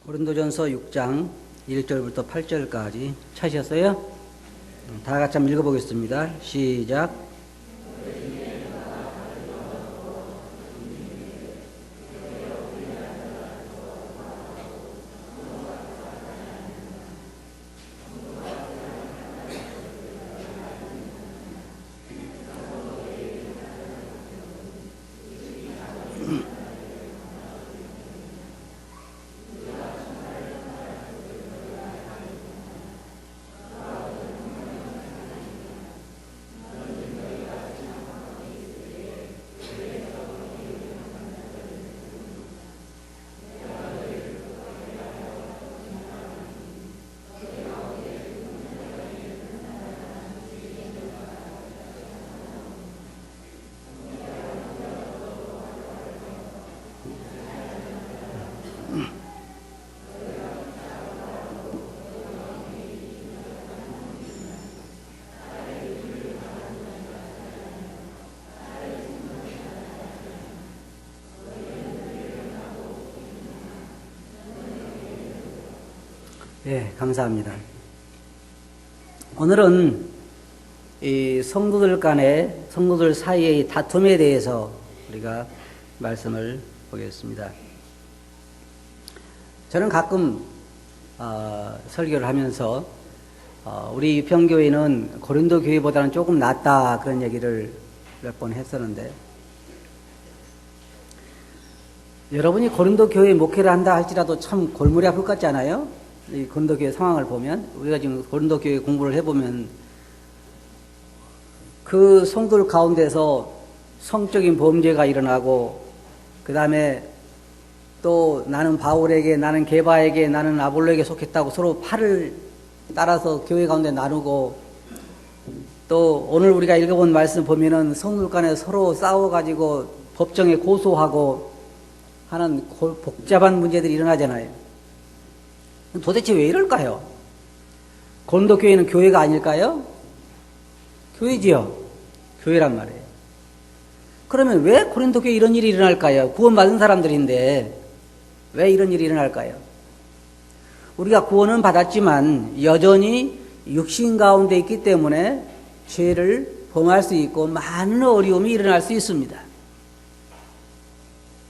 고린도전서 6장 1절부터 8절까지 찾으셨어요? 다 같이 한번 읽어보겠습니다. 시작. 예, 감사합니다. 오늘은 이 성도들 간의, 성도들 사이의 다툼에 대해서 우리가 말씀을 보겠습니다. 저는 가끔 설교를 하면서 우리 유평교회는 고린도 교회보다는 조금 낫다 그런 얘기를 몇 번 했었는데, 여러분이 고린도 교회에 목회를 한다 할지라도 참 골머리 아플 것 같지 않아요? 이 고린도 교회 상황을 보면, 우리가 지금 고린도 교회 공부를 해보면 그 성도들 가운데서 성적인 범죄가 일어나고, 그 다음에 또 나는 바울에게, 나는 게바에게, 나는 아볼로에게 속했다고 서로 팔을 따라서 교회 가운데 나누고, 또 오늘 우리가 읽어본 말씀 보면은 성도들 간에 서로 싸워가지고 법정에 고소하고 하는 복잡한 문제들이 일어나잖아요. 도대체 왜 이럴까요? 고린도 교회는 교회가 아닐까요? 교회지요. 교회란 말이에요. 그러면 왜 고린도 교회에 이런 일이 일어날까요? 구원받은 사람들인데 왜 이런 일이 일어날까요? 우리가 구원은 받았지만 여전히 육신 가운데 있기 때문에 죄를 범할 수 있고 많은 어려움이 일어날 수 있습니다.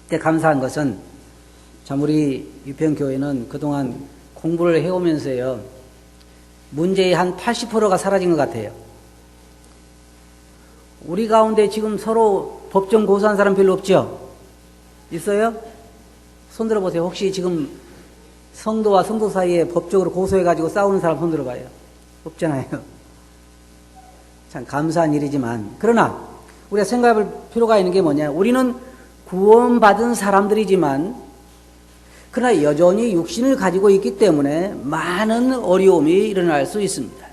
근데 감사한 것은 참 우리 유평교회는 그동안 공부를 해오면서요, 문제의 한 80%가 사라진 것 같아요. 우리 가운데 지금 서로 법정 고소한 사람 별로 없죠? 있어요? 손 들어보세요. 혹시 지금 성도와 성도 사이에 법적으로 고소해가지고 싸우는 사람 손 들어봐요. 없잖아요. 참 감사한 일이지만, 그러나 우리가 생각할 필요가 있는 게 뭐냐, 우리는 구원받은 사람들이지만 그러나 여전히 육신을 가지고 있기 때문에 많은 어려움이 일어날 수 있습니다.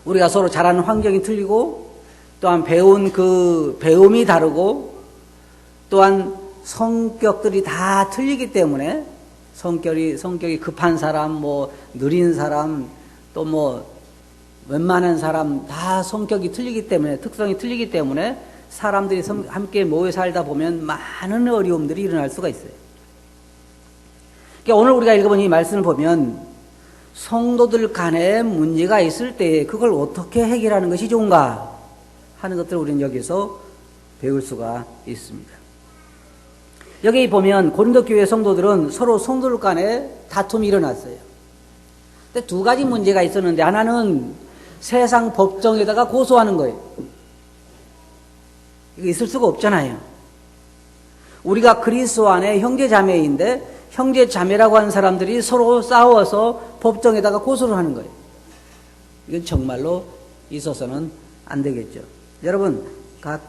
우리가 서로 자라는 환경이 틀리고, 또한 배운 그 배움이 다르고, 또한 성격들이 다 틀리기 때문에 성격이 급한 사람, 뭐 느린 사람, 또 뭐 웬만한 사람 다 성격이 틀리기 때문에, 특성이 틀리기 때문에 사람들이 함께 모여 살다 보면 많은 어려움들이 일어날 수가 있어요. 그러니까 오늘 우리가 읽어본 이 말씀을 보면 성도들 간에 문제가 있을 때 그걸 어떻게 해결하는 것이 좋은가 하는 것들을 우리는 여기서 배울 수가 있습니다. 여기 보면 고린도 교회 성도들은 서로 성도들 간에 다툼이 일어났어요. 근데 두 가지 문제가 있었는데, 하나는 세상 법정에다가 고소하는 거예요. 이거 있을 수가 없잖아요. 우리가 그리스도 안에 형제 자매인데 형제 자매라고 하는 사람들이 서로 싸워서 법정에다가 고소를 하는 거예요. 이건 정말로 있어서는 안 되겠죠. 여러분,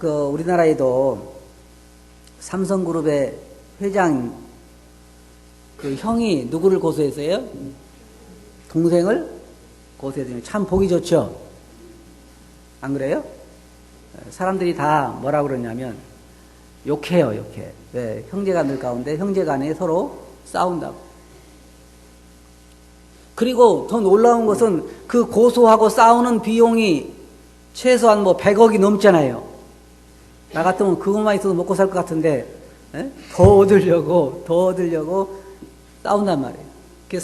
우리나라에도 삼성그룹의 회장 그 형이 누구를 고소했어요? 동생을 고소했더니 참 보기 좋죠. 안 그래요? 사람들이 다 뭐라 그러냐면 욕해요, 욕해. 왜? 형제간들 가운데 형제간에 서로 싸운다고. 그리고 더 놀라운 것은 그 고소하고 싸우는 비용이 최소한 뭐 100억이 넘잖아요. 나 같으면 그것만 있어도 먹고 살 것 같은데, 더 얻으려고 싸운단 말이에요. 그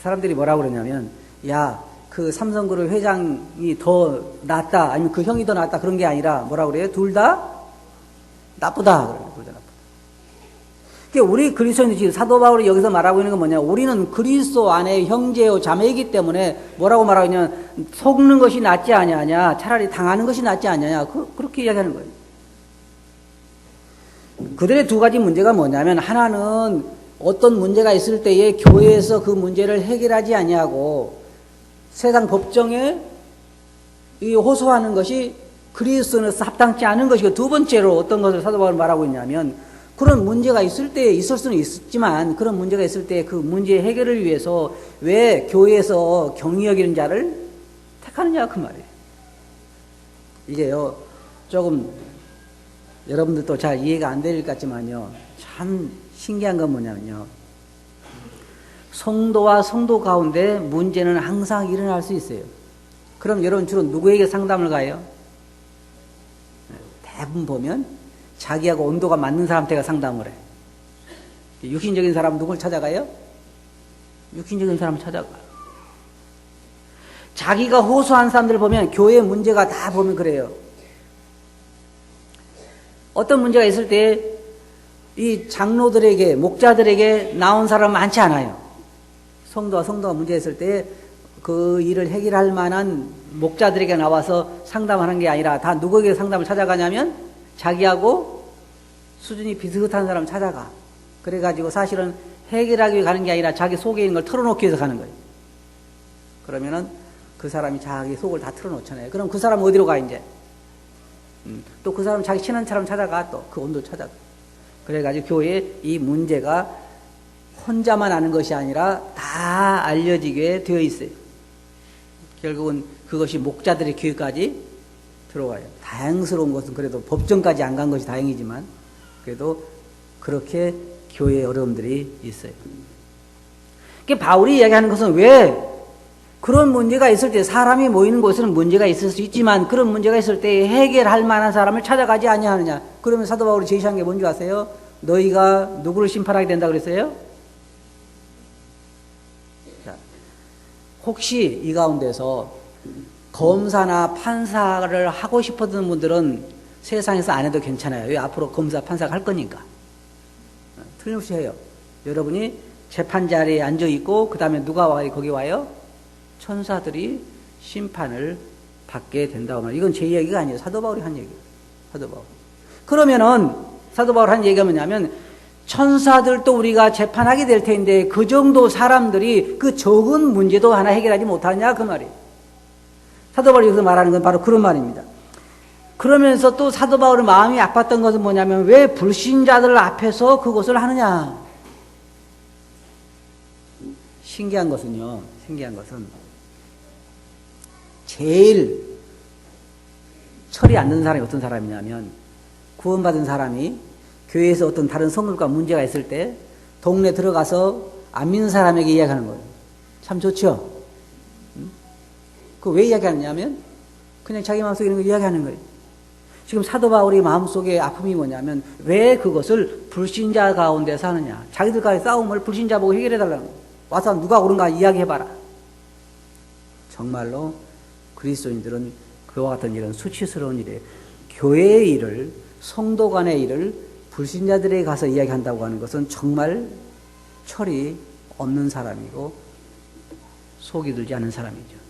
사람들이 뭐라고 그러냐면, 야, 그 삼성그룹 회장이 더 낫다, 아니면 그 형이 더 낫다, 그런 게 아니라 뭐라고 그래요? 둘 다 나쁘다. 그래요. 둘 다 나쁘다. 그러니까 우리 그리스도인들 지금 사도 바울이 여기서 말하고 있는 건 뭐냐? 우리는 그리스도 안에 형제요 자매이기 때문에 뭐라고 말하고 있냐면, 속는 것이 낫지 아니하냐, 차라리 당하는 것이 낫지 아니하냐, 그렇게 이야기하는 거예요. 그들의 두 가지 문제가 뭐냐면, 하나는 어떤 문제가 있을 때에 교회에서 그 문제를 해결하지 아니하고 세상 법정에 호소하는 것이 그리스도인으로서 합당치 않은 것이고, 두 번째로 어떤 것을 사도 바울은 말하고 있냐면, 그런 문제가 있을 때 있을 수는 있지만, 그런 문제가 있을 때 그 문제 해결을 위해서 왜 교회에서 경히 여기는 자를 택하느냐, 그 말이에요. 이게요, 조금 여러분들도 잘 이해가 안 될 것 같지만요, 참 신기한 건 뭐냐면요, 성도와 성도 가운데 문제는 항상 일어날 수 있어요. 그럼 여러분 주로 누구에게 상담을 가요? 대부분 보면 자기하고 온도가 맞는 사람한테 상담을 해. 육신적인 사람은 누굴 찾아가요? 육신적인 사람을 찾아가요. 자기가 호소한 사람들 보면, 교회 문제가 다 보면 그래요. 어떤 문제가 있을 때 이 장로들에게, 목자들에게 나온 사람은 많지 않아요. 성도가 문제 있을 때 그 일을 해결할 만한 목자들에게 나와서 상담하는 게 아니라 다 누구에게 상담을 찾아가냐면 자기하고 수준이 비슷한 사람 찾아가. 그래가지고 사실은 해결하기 위해 가는 게 아니라 자기 속에 있는 걸 털어놓기 위해서 가는 거예요. 그러면은 그 사람이 자기 속을 다 털어놓잖아요. 그럼 그 사람 어디로 가, 이제? 또 그 사람 자기 친한 사람 찾아가, 또 그 온도 찾아가. 그래가지고 교회에 이 문제가 혼자만 아는 것이 아니라 다 알려지게 되어 있어요. 결국은 그것이 목자들의 귀에까지 들어와요. 다행스러운 것은 그래도 법정까지 안 간 것이 다행이지만, 그래도 그렇게 교회에 어려움들이 있어요. 그러니까 바울이 이야기하는 것은, 왜 그런 문제가 있을 때, 사람이 모이는 곳에는 문제가 있을 수 있지만 그런 문제가 있을 때 해결할 만한 사람을 찾아가지 아니하느냐. 그러면 사도 바울이 제시한 게 뭔지 아세요? 너희가 누구를 심판하게 된다 그랬어요? 자, 혹시 이 가운데서 검사나 판사를 하고 싶었던 분들은 세상에서 안 해도 괜찮아요. 왜? 앞으로 검사, 판사가 할 거니까. 틀림없이 해요. 여러분이 재판 자리에 앉아 있고, 그 다음에 누가 거기 와요? 천사들이 심판을 받게 된다고 말이에요. 이건 제 이야기가 아니에요. 사도 바울이 한 얘기예요. 사도 바울. 그러면은 사도 바울 한 얘기가 뭐냐면, 천사들도 우리가 재판하게 될 텐데 그 정도 사람들이 그 적은 문제도 하나 해결하지 못하냐, 그 말이에요. 사도 바울이 여기서 말하는 건 바로 그런 말입니다. 그러면서 또 사도 바울의 마음이 아팠던 것은 뭐냐면, 왜 불신자들 앞에서 그것을 하느냐. 신기한 것은 제일 철이 안 드는 사람이 어떤 사람이냐면, 구원받은 사람이 교회에서 어떤 다른 성물과 문제가 있을 때 동네 들어가서 안 믿는 사람에게 이야기하는 거예요. 참 좋죠? 그 왜 이야기하느냐면 그냥 자기 마음속에 있는 거 이야기하는 거예요. 지금 사도 바울이 마음속에 아픔이 뭐냐면, 왜 그것을 불신자 가운데서 하느냐. 자기들과의 싸움을 불신자 보고 해결해달라는 거예요. 와서 누가 옳은가 이야기해봐라. 정말로 그리스도인들은 그와 같은 일은 수치스러운 일이에요. 교회의 일을, 성도 간의 일을 불신자들에게 가서 이야기한다고 하는 것은 정말 철이 없는 사람이고 속이 들지 않은 사람이죠.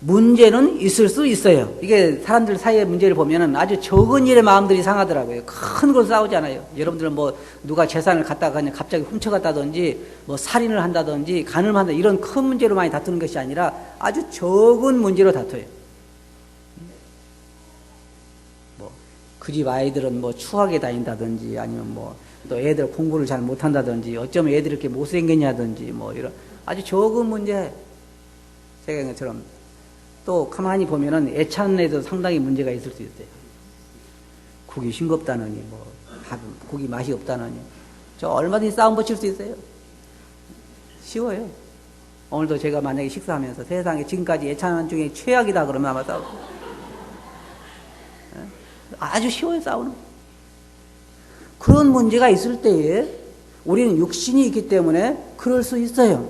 문제는 있을 수 있어요. 이게 사람들 사이의 문제를 보면은 아주 적은 일에 마음들이 상하더라고요. 큰 걸 싸우잖아요. 여러분들은 뭐 누가 재산을 갖다가 그냥 갑자기 훔쳐갔다든지, 뭐 살인을 한다든지, 간음을 한다, 이런 큰 문제로 많이 다투는 것이 아니라 아주 적은 문제로 다퉈요. 뭐 그 집 아이들은 뭐 추하게 다닌다든지, 아니면 뭐 또 애들 공부를 잘 못한다든지, 어쩌면 애들이 이렇게 못생겼냐든지, 뭐 이런 아주 적은 문제, 제가 것처럼. 또 가만히 보면은 애찬에도 상당히 문제가 있을 수 있어요. 국이 싱겁다느니, 뭐 국이 맛이 없다느니, 저 얼마든지 싸움 붙일 수 있어요. 쉬워요. 오늘도 제가 만약에 식사하면서 세상에 지금까지 애찬 중에 최악이다 그러면 아마 싸우고, 아주 쉬워요, 싸우는. 그런 문제가 있을 때에 우리는 육신이 있기 때문에 그럴 수 있어요.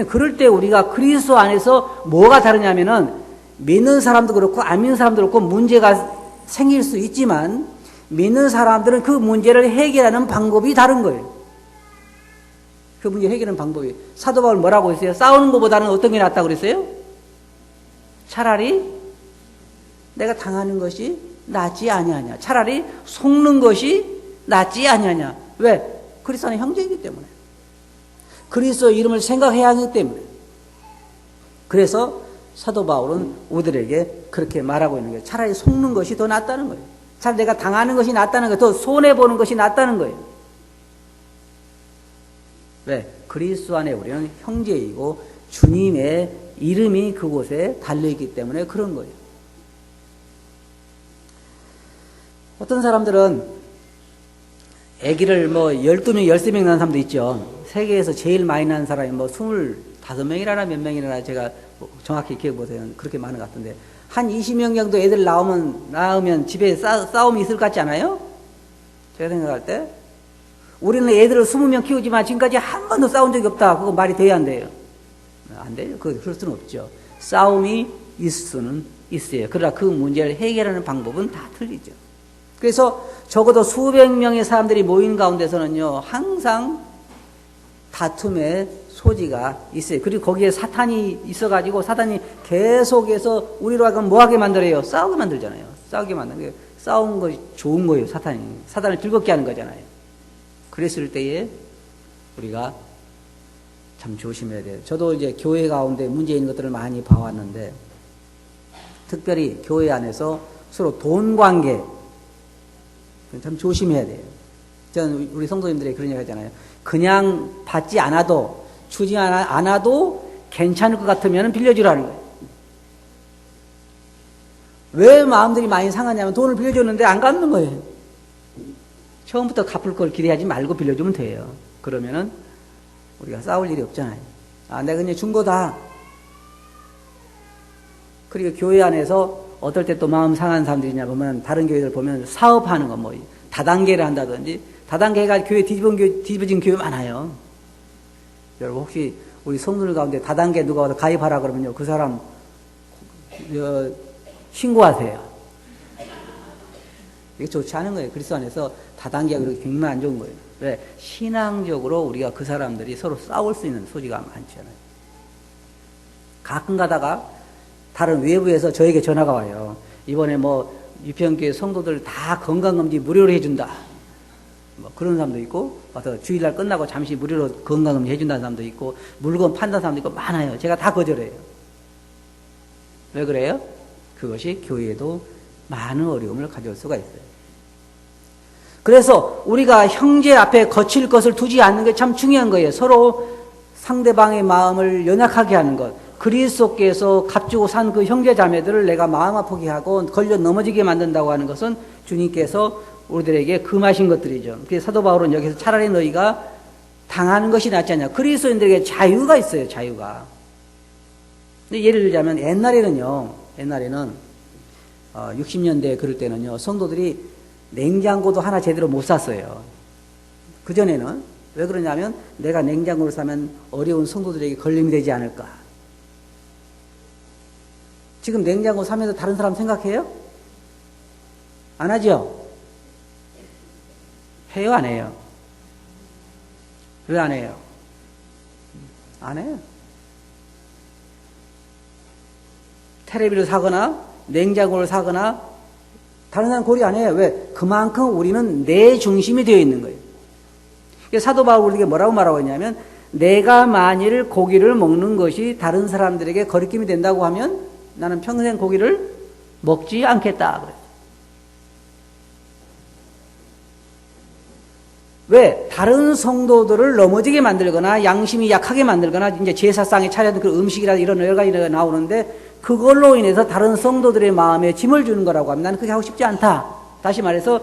그럴 때 우리가 그리스도 안에서 뭐가 다르냐면은 믿는 사람도 그렇고 안 믿는 사람도 그렇고 문제가 생길 수 있지만 믿는 사람들은 그 문제를 해결하는 방법이 다른 거예요. 그 문제 해결하는 방법이. 사도 바울 뭐라고 했어요? 싸우는 것보다는 어떤 게 낫다고 그랬어요? 차라리 내가 당하는 것이 낫지 아니하냐. 차라리 속는 것이 낫지 아니하냐. 왜? 그리스도 안에 형제이기 때문에. 그리스도 이름을 생각해야 하기 때문에. 그래서 사도 바울은 우리들에게 그렇게 말하고 있는 거예요. 차라리 속는 것이 더 낫다는 거예요. 차라리 내가 당하는 것이 낫다는 거예요. 더 손해보는 것이 낫다는 거예요. 왜? 그리스도 안에 우리는 형제이고 주님의 이름이 그곳에 달려있기 때문에 그런 거예요. 어떤 사람들은 아기를 12명, 13명 낳은 사람도 있죠. 세계에서 제일 많이 낳은 사람이 25명이라나 몇 명이라나 제가 정확히 기억 못해요. 그렇게 많은 것 같은데. 한 20명 정도 애들 낳으면 집에 싸움이 있을 것 같지 않아요? 제가 생각할 때. 우리는 애들을 20명 키우지만 지금까지 한 번도 싸운 적이 없다. 그거 말이 돼야 안 돼요? 안 돼요. 그럴 수는 없죠. 싸움이 있을 수는 있어요. 그러나 그 문제를 해결하는 방법은 다 틀리죠. 그래서 적어도 수백 명의 사람들이 모인 가운데서는요, 항상 다툼의 소지가 있어요. 그리고 거기에 사탄이 있어가지고 사탄이 계속해서 우리로 하여금 뭐하게 만들어요? 싸우게 만들잖아요. 싸우게 만드는 게 싸우는 것이 좋은 거예요. 사탄을 즐겁게 하는 거잖아요. 그랬을 때에 우리가 참 조심해야 돼요. 저도 이제 교회 가운데 문제 있는 것들을 많이 봐왔는데, 특별히 교회 안에서 서로 돈 관계 참 조심해야 돼요. 저는 우리 성도님들이 그런 얘기 하잖아요. 그냥 받지 않아도, 주지 않아도 괜찮을 것 같으면 빌려주라는 거예요. 왜 마음들이 많이 상하냐면 돈을 빌려줬는데 안 갚는 거예요. 처음부터 갚을 걸 기대하지 말고 빌려주면 돼요. 그러면은 우리가 싸울 일이 없잖아요. 아, 내가 그냥 준 거다. 그리고 교회 안에서 어떨 때 또 마음 상한 사람들이냐 보면, 다른 교회들 보면 사업하는 거 다단계를 한다든지, 다단계가 교회 뒤집어진 교회 많아요. 여러분 혹시 우리 성도들 가운데 다단계 누가 와서 가입하라 그러면요, 그 사람 신고하세요. 이게 좋지 않은 거예요. 그리스도 안에서 다단계가 그렇게 굉장히 안 좋은 거예요. 왜? 신앙적으로 우리가 그 사람들이 서로 싸울 수 있는 소지가 많잖아요. 가끔 가다가 다른 외부에서 저에게 전화가 와요. 이번에 유평교회 성도들 다 건강검진 무료로 해준다. 그런 사람도 있고, 와서 주일날 끝나고 잠시 무료로 건강검진 해준다는 사람도 있고, 물건 판다는 사람도 있고, 많아요. 제가 다 거절해요. 왜 그래요? 그것이 교회에도 많은 어려움을 가져올 수가 있어요. 그래서 우리가 형제 앞에 거칠 것을 두지 않는 게 참 중요한 거예요. 서로 상대방의 마음을 연약하게 하는 것. 그리스도께서 값주고 산 그 형제 자매들을 내가 마음 아프게 하고 걸려 넘어지게 만든다고 하는 것은 주님께서 우리들에게 금하신 것들이죠. 그래서 사도 바울은 여기서 차라리 너희가 당하는 것이 낫지 않냐. 그리스도인들에게 자유가 있어요. 자유가. 근데 예를 들자면 옛날에는 60년대 그럴 때는요, 성도들이 냉장고도 하나 제대로 못 샀어요. 그전에는. 왜 그러냐면 내가 냉장고를 사면 어려운 성도들에게 걸림이 되지 않을까. 지금 냉장고 사면서 다른 사람 생각해요? 안 하죠? 해요, 안 해요? 왜 안 해요? 안 해요. 텔레비를 사거나 냉장고를 사거나 다른 사람 고려 안 해요. 왜? 그만큼 우리는 내 중심이 되어 있는 거예요. 사도 바울 우리에게 뭐라고 말하고 있냐면, 내가 만일 고기를 먹는 것이 다른 사람들에게 거리낌이 된다고 하면 나는 평생 고기를 먹지 않겠다. 그래요. 왜? 다른 성도들을 넘어지게 만들거나 양심이 약하게 만들거나 이제 제사상에 차려진 그 음식이라든지 이런 여러 가지가 나오는데, 그걸로 인해서 다른 성도들의 마음에 짐을 주는 거라고 하면 나는 그게 하고 싶지 않다. 다시 말해서,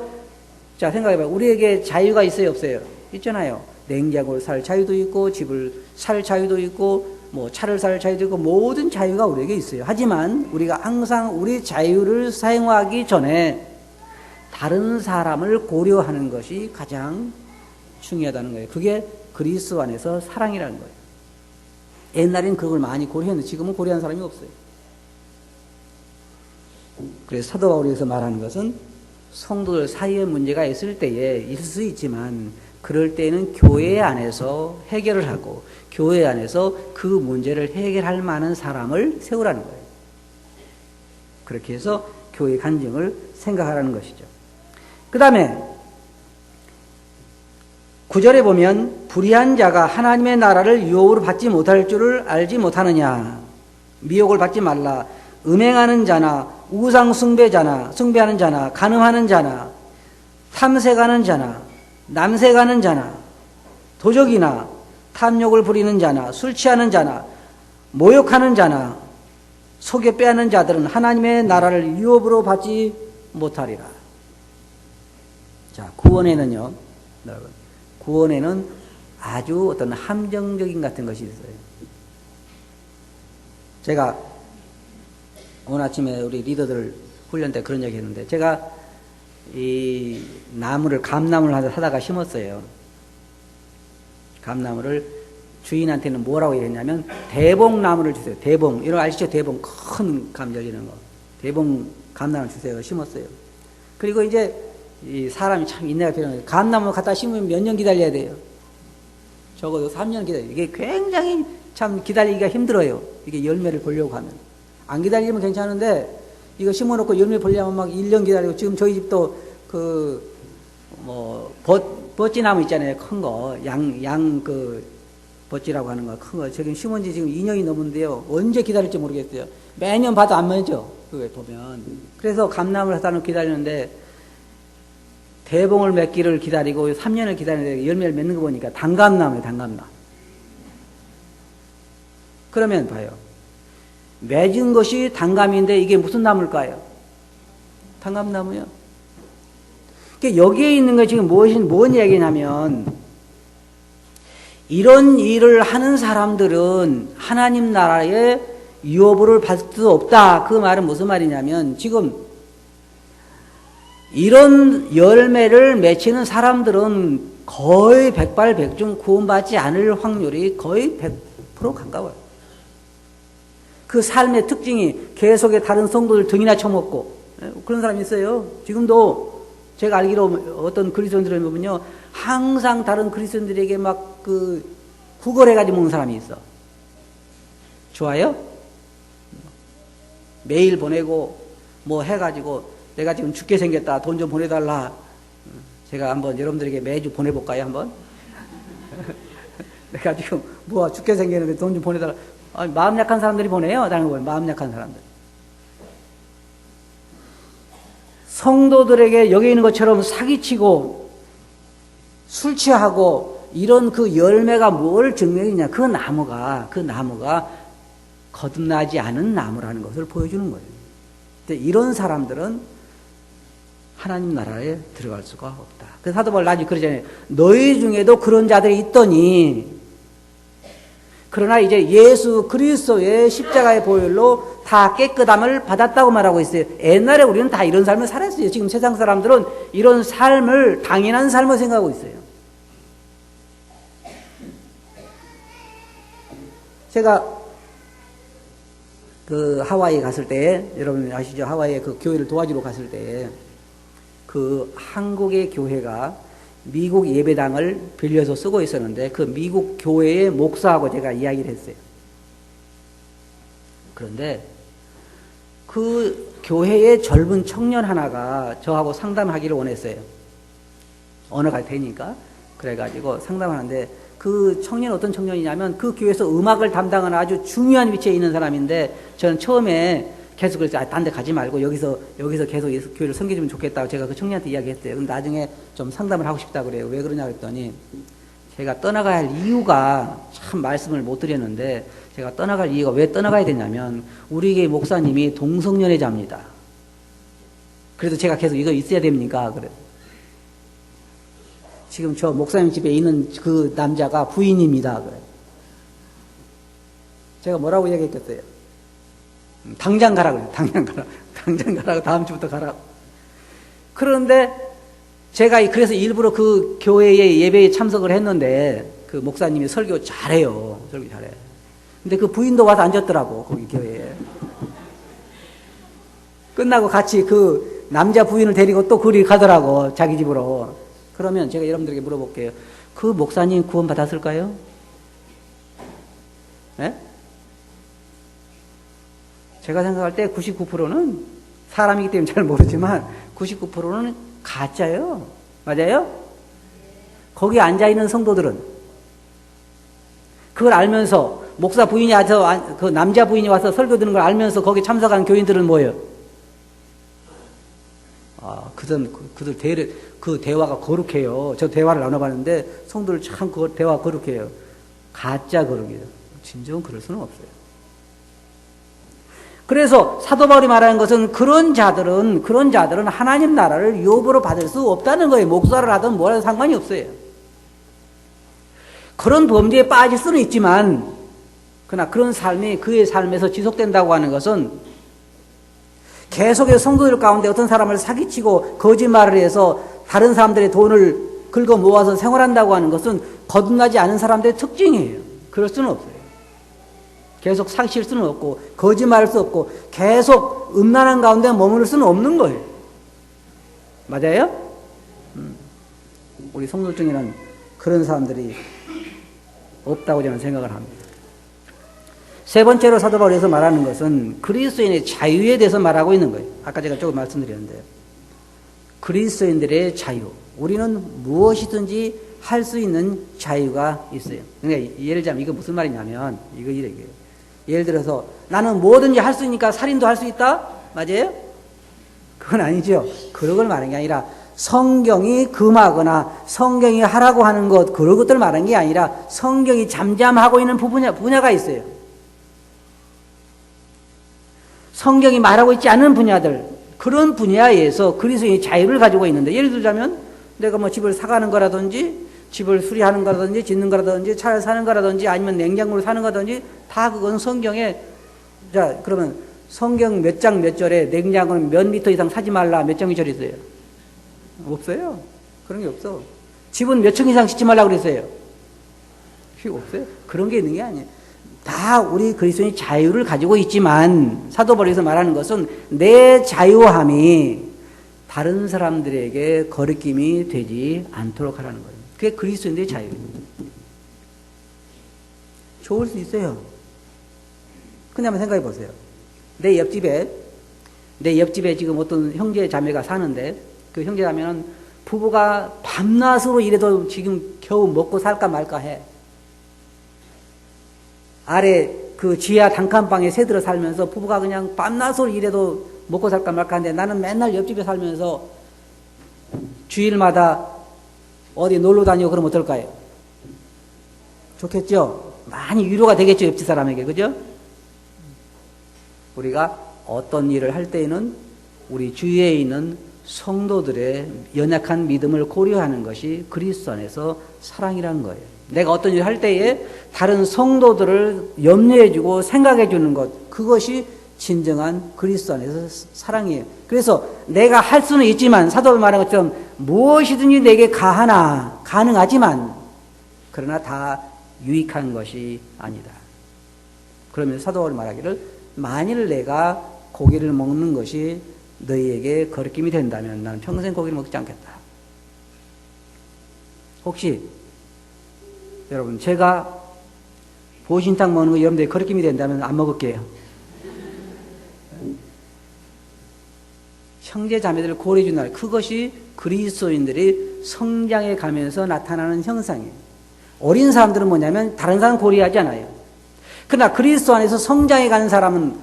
자, 생각해봐요. 우리에게 자유가 있어요, 없어요? 있잖아요. 냉장고를 살 자유도 있고, 집을 살 자유도 있고, 차를 살 자유도 있고, 모든 자유가 우리에게 있어요. 하지만 우리가 항상 우리 자유를 사용하기 전에 다른 사람을 고려하는 것이 가장 중요하다는 거예요. 그게 그리스도 안에서 사랑이라는 거예요. 옛날에는 그걸 많이 고려했는데 지금은 고려하는 사람이 없어요. 그래서 사도 바울이 여기서 말하는 것은 성도들 사이에 문제가 있을 때에 있을 수 있지만 그럴 때는 교회 안에서 해결을 하고 교회 안에서 그 문제를 해결할 만한 사람을 세우라는 거예요. 그렇게 해서 교회 간증을 생각하라는 것이죠. 그 다음에 9절에 보면 불의한 자가 하나님의 나라를 유혹으로 받지 못할 줄을 알지 못하느냐. 미혹을 받지 말라. 음행하는 자나 우상 숭배하는 자나 간음하는 자나 탐색하는 자나 남색하는 자나 도적이나 탐욕을 부리는 자나 술 취하는 자나 모욕하는 자나 속여 빼앗는 자들은 하나님의 나라를 유업으로 받지 못하리라. 자, 구원에는요, 여러분, 구원에는 아주 어떤 함정적인 같은 것이 있어요. 제가 오늘 아침에 우리 리더들 훈련 때 그런 얘기 했는데, 제가 이 감나무를 하다가 심었어요. 감나무를 주인한테는 뭐라고 얘기했냐면, 대봉나무를 주세요. 대봉. 이런 거 아시죠? 대봉. 큰 감 열리는 거. 대봉 감나무를 주세요. 심었어요. 그리고 이제 이 사람이 참 인내가 필요해요. 감나무 갖다 심으면 몇 년 기다려야 돼요? 적어도 3년 기다려요. 이게 굉장히 참 기다리기가 힘들어요. 이게 열매를 보려고 하면. 안 기다리면 괜찮은데, 이거 심어놓고 열매 보려면 막 1년 기다리고, 지금 저희 집도 버찌나무 있잖아요. 큰 거. 버찌라고 하는 거. 큰 거. 저기 심은 지 지금 2년이 넘었는데요. 언제 기다릴지 모르겠어요. 매년 봐도 안 맺어. 그거 보면. 그래서 감나무를 하다 기다리는데, 대봉을 맺기를 기다리고 3년을 기다리는데 열매를 맺는 거 보니까 단감나무예요. 단감나무. 그러면 봐요. 맺은 것이 단감인데 이게 무슨 나무일까요? 단감나무요. 그러니까 여기에 있는 거 지금 뭔 얘기냐면, 이런 일을 하는 사람들은 하나님 나라의 유업을 받을 수 없다. 그 말은 무슨 말이냐면, 지금 이런 열매를 맺히는 사람들은 거의 백발백중 구원받지 않을 확률이 거의 100% 가까워요. 그 삶의 특징이 계속해 다른 성도들 등이나 쳐먹고, 그런 사람이 있어요. 지금도 제가 알기로 어떤 그리스도인들을 보면요, 항상 다른 그리스도인들에게 막 구걸해가지고 먹는 사람이 있어. 좋아요? 메일 보내고 뭐 해가지고 내가 지금 죽게 생겼다. 돈 좀 보내달라. 제가 한번 여러분들에게 매주 보내볼까요? 한번? 내가 지금 죽게 생겼는데 돈 좀 보내달라. 아니, 마음 약한 사람들이 보내요. 다른 거예요. 마음 약한 사람들. 성도들에게 여기 있는 것처럼 사기치고 술 취하고 이런 그 열매가 뭘 증명이냐. 그 나무가 거듭나지 않은 나무라는 것을 보여주는 거예요. 근데 이런 사람들은 하나님 나라에 들어갈 수가 없다. 그래서 사도 바울 나중에 그러잖아요. 너희 중에도 그런 자들이 있더니, 그러나 이제 예수 그리스도의 십자가의 보혈로 다 깨끗함을 받았다고 말하고 있어요. 옛날에 우리는 다 이런 삶을 살았어요. 지금 세상 사람들은 이런 삶을 당연한 삶을 생각하고 있어요. 제가 하와이 갔을 때, 여러분 아시죠? 하와이에 그 교회를 도와주러 갔을 때, 한국의 교회가 미국 예배당을 빌려서 쓰고 있었는데, 그 미국 교회의 목사하고 제가 이야기를 했어요. 그런데 그 교회의 젊은 청년 하나가 저하고 상담하기를 원했어요. 언어가 되니까. 그래가지고 상담하는데, 그 청년 어떤 청년이냐면 그 교회에서 음악을 담당하는 아주 중요한 위치에 있는 사람인데, 저는 처음에 계속 그랬어요. 딴 데 가지 말고 여기서 계속 예수 교회를 섬겨주면 좋겠다고 제가 그 청년한테 이야기했어요. 그럼 나중에 좀 상담을 하고 싶다 그래요. 왜 그러냐 그랬더니, 제가 떠나가야 할 이유가 참 말씀을 못 드렸는데, 제가 떠나갈 이유가 왜 떠나가야 되냐면, 우리 교회 목사님이 동성연애자입니다. 그래도 제가 계속 이거 있어야 됩니까? 그래. 지금 저 목사님 집에 있는 그 남자가 부인입니다. 그래. 제가 뭐라고 얘기했겠어요? 당장 가라 그래요. 당장 가라고. 다음 주부터 가라고. 그런데 제가 그래서 일부러 그 교회의 예배에 참석을 했는데 그 목사님이 설교 잘해요. 설교 잘해. 근데 그 부인도 와서 앉았더라고, 거기 교회에. 끝나고 같이 그 남자 부인을 데리고 또 그리 가더라고, 자기 집으로. 그러면 제가 여러분들에게 물어볼게요. 그 목사님 구원 받았을까요? 네? 제가 생각할 때 99%는 사람이기 때문에 잘 모르지만 99%는 가짜예요. 맞아요? 거기 앉아있는 성도들은 그걸 알면서 목사 부인이 와서 그 남자 부인이 와서 설교 듣는 걸 알면서 거기 참석한 교인들은 뭐예요? 그들 그 대화가 거룩해요. 저 대화를 나눠봤는데 성도들 참 그 대화 거룩해요. 가짜 거룩이에요. 진정은 그럴 수는 없어요. 그래서 사도 바울이 말하는 것은 그런 자들은 하나님 나라를 유업으로 받을 수 없다는 거예요. 목사를 하든 뭐라든 상관이 없어요. 그런 범죄에 빠질 수는 있지만, 그러나 그런 삶이 그의 삶에서 지속된다고 하는 것은 계속해서 성도들 가운데 어떤 사람을 사기치고 거짓말을 해서 다른 사람들의 돈을 긁어 모아서 생활한다고 하는 것은 거듭나지 않은 사람들의 특징이에요. 그럴 수는 없어요. 계속 사기칠 수는 없고 거짓말할 수 없고 계속 음란한 가운데 머무를 수는 없는 거예요. 맞아요? 우리 성도 중에는 그런 사람들이 없다고 저는 생각을 합니다. 세 번째로 사도 바울에서 말하는 것은 그리스도인의 자유에 대해서 말하고 있는 거예요. 아까 제가 조금 말씀드렸는데 그리스도인들의 자유, 우리는 무엇이든지 할 수 있는 자유가 있어요. 그러니까 예를 들자면 이거 무슨 말이냐면 이거 이래요. 예를 들어서 나는 뭐든지 할 수 있으니까 살인도 할 수 있다? 맞아요? 그건 아니죠. 그런 걸 말하는 게 아니라 성경이 금하거나 성경이 하라고 하는 것, 그런 것들을 말하는 게 아니라 성경이 잠잠하고 있는 분야가 있어요. 성경이 말하고 있지 않은 분야들, 그런 분야에서 그리스도인이 자유를 가지고 있는데, 예를 들자면 내가 뭐 집을 사가는 거라든지 집을 수리하는 거라든지 짓는 거라든지 차를 사는 거라든지 아니면 냉장고를 사는 거라든지 다 그건 성경에, 자 그러면 성경 몇 장 몇 절에 냉장고는 몇 미터 이상 사지 말라 몇 장이 절 있어요? 없어요. 그런 게 없어. 집은 몇 층 이상 짓지 말라 그랬어요? 없어요. 그런 게 있는 게 아니에요. 다 우리 그리스도인이 자유를 가지고 있지만 사도 바울에서 말하는 것은 내 자유함이 다른 사람들에게 거리낌이 되지 않도록 하라는 거예요. 그게 그리스도인들의 자유입니다. 좋을 수 있어요. 근데 한번 생각해 보세요. 내 옆집에 지금 어떤 형제 자매가 사는데 그 형제 자매는 부부가 밤낮으로 일해도 지금 겨우 먹고 살까 말까 해. 아래 그 지하 단칸방에 새들어 살면서 부부가 그냥 밤낮으로 일해도 먹고 살까 말까 하는데 나는 맨날 옆집에 살면서 주일마다 어디 놀러 다니고 그러면 어떨까요? 좋겠죠? 많이 위로가 되겠죠, 옆집 사람에게. 그죠? 우리가 어떤 일을 할 때에는 우리 주위에 있는 성도들의 연약한 믿음을 고려하는 것이 그리스도 안에서 사랑이라는 거예요. 내가 어떤 일을 할 때에 다른 성도들을 염려해주고 생각해주는 것, 그것이 진정한 그리스도 안에서 사랑이에요. 그래서 내가 할 수는 있지만 사도가 말한 것처럼 무엇이든지 내게 가능하지만 그러나 다 유익한 것이 아니다. 그러면 사도가 말하기를 만일 내가 고기를 먹는 것이 너희에게 거리낌이 된다면 나는 평생 고기를 먹지 않겠다. 혹시 여러분 제가 보신탕 먹는 거 여러분들이 거리낌이 된다면 안 먹을게요. 형제 자매들을 고려해 준다. 그것이 그리스도인들이 성장해 가면서 나타나는 형상이에요. 어린 사람들은 뭐냐면 다른 사람 고려하지 않아요. 그러나 그리스도 안에서 성장해 가는 사람은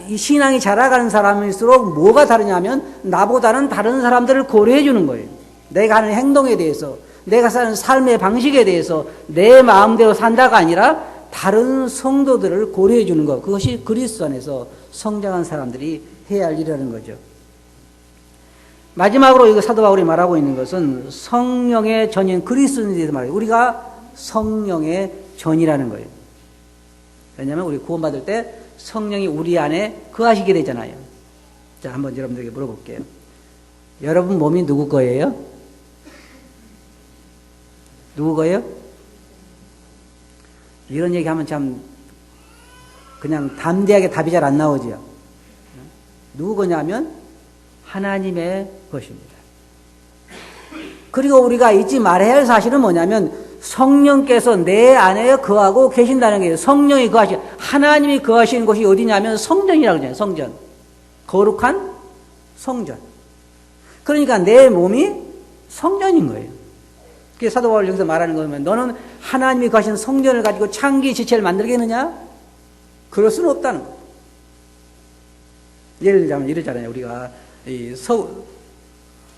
이 신앙이 자라가는 사람일수록 뭐가 다르냐면 나보다는 다른 사람들을 고려해 주는 거예요. 내가 하는 행동에 대해서, 내가 사는 삶의 방식에 대해서 내 마음대로 산다가 아니라 다른 성도들을 고려해 주는 것. 그것이 그리스도 안에서 성장한 사람들이 해야 할 일이라는 거죠. 마지막으로 이거 사도 바울이 말하고 있는 것은 성령의 전인 그리스도인에 대해서 말해요. 우리가 성령의 전이라는 거예요. 왜냐하면 우리 구원받을 때 성령이 우리 안에 거하시게 되잖아요. 자, 한번 여러분들에게 물어볼게요. 여러분 몸이 누구 거예요? 누구 거예요? 이런 얘기하면 참 그냥 담대하게 답이 잘 안 나오죠. 누구 거냐면 하나님의 것입니다. 그리고 우리가 잊지 말아야 할 사실은 뭐냐면 성령께서 내 안에 거하고 계신다는 거예요. 성령이 하나님이 거하시는 곳이 어디냐면 성전이라고 그러잖아요. 성전. 거룩한 성전. 그러니까 내 몸이 성전인 거예요. 그게 사도 바울 여기서 말하는 거면 너는 하나님이 거하신 성전을 가지고 창기 지체를 만들겠느냐? 그럴 수는 없다는 거예요. 예를 들자면 이러잖아요. 우리가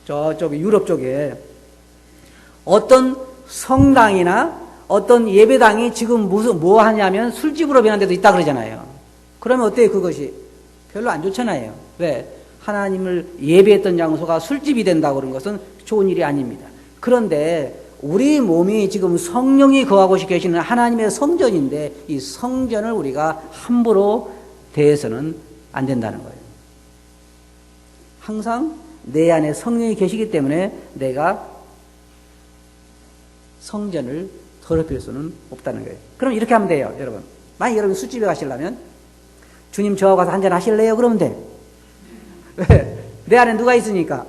저쪽 유럽 쪽에 어떤 성당이나 어떤 예배당이 지금 뭐 하냐면 술집으로 변한 데도 있다 그러잖아요. 그러면 어때요, 그것이? 별로 안 좋잖아요. 왜? 하나님을 예배했던 장소가 술집이 된다고 그런 것은 좋은 일이 아닙니다. 그런데 우리 몸이 지금 성령이 거하고 계시는 하나님의 성전인데 이 성전을 우리가 함부로 대해서는 안 된다는 거예요. 항상 내 안에 성령이 계시기 때문에 내가 성전을 더럽힐 수는 없다는 거예요. 그럼 이렇게 하면 돼요, 여러분. 만약 여러분 술집에 가시려면 주님 저하고 가서 한잔 하실래요? 그러면 돼. 왜? 내 안에 누가 있으니까?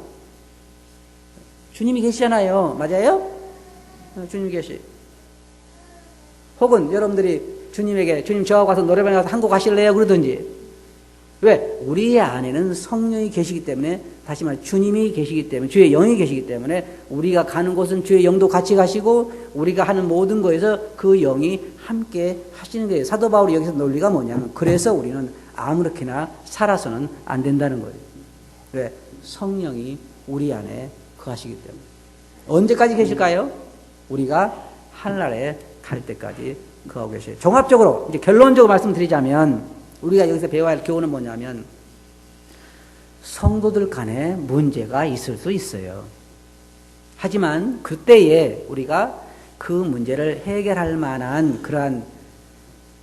주님이 계시잖아요. 맞아요? 주님 계시. 혹은 여러분들이 주님에게 주님 저하고 가서 노래방에 가서 한 곡 하실래요? 그러든지. 왜? 우리 안에는 성령이 계시기 때문에, 다시 말해 주님이 계시기 때문에, 주의 영이 계시기 때문에 우리가 가는 곳은 주의 영도 같이 가시고 우리가 하는 모든 거에서 그 영이 함께 하시는 거예요. 사도 바울이 여기서 논리가 뭐냐면 그래서 우리는 아무렇게나 살아서는 안 된다는 거예요. 왜? 성령이 우리 안에 거하시기 때문에. 언제까지 계실까요? 우리가 하늘나라에 갈 때까지 거하고 계셔요. 종합적으로 이제 결론적으로 말씀드리자면 우리가 여기서 배워야 할 교훈은 뭐냐면 성도들 간에 문제가 있을 수 있어요. 하지만 그때에 우리가 그 문제를 해결할 만한 그러한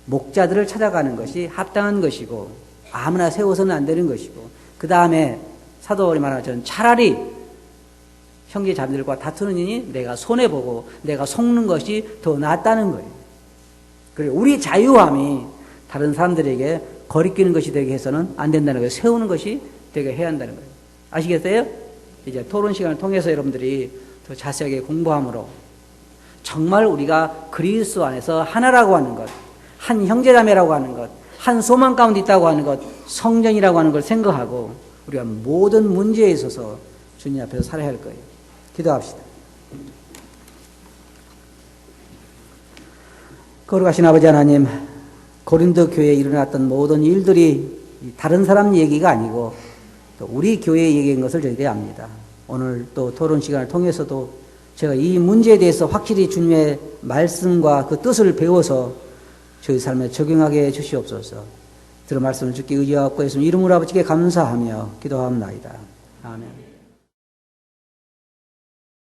목자들을 찾아가는 것이 합당한 것이고 아무나 세워서는 안 되는 것이고 그 다음에 사도 바울이 말하는 것처럼 차라리 형제 자매들과 다투는 일이 내가 손해보고 내가 속는 것이 더 낫다는 거예요. 그리고 우리 자유함이 다른 사람들에게 거리끼는 것이 되게 해서는 안 된다는 거예요. 세우는 것이 되게 해야 한다는 거예요. 아시겠어요? 이제 토론 시간을 통해서 여러분들이 더 자세하게 공부함으로 정말 우리가 그리스도 안에서 하나라고 하는 것, 한 형제자매라고 하는 것, 한 소망 가운데 있다고 하는 것, 성전이라고 하는 걸 생각하고 우리가 모든 문제에 있어서 주님 앞에서 살아야 할 거예요. 기도합시다. 거룩하신 아버지 하나님, 고린도 교회에 일어났던 모든 일들이 다른 사람 얘기가 아니고 또 우리 교회 얘기인 것을 저희들이 압니다. 오늘 또 토론 시간을 통해서도 제가 이 문제에 대해서 확실히 주님의 말씀과 그 뜻을 배워서 저희 삶에 적용하게 해주시옵소서. 들은 말씀을 주께 의지하고 예수님 이름으로 아버지께 감사하며 기도합니다. 아멘.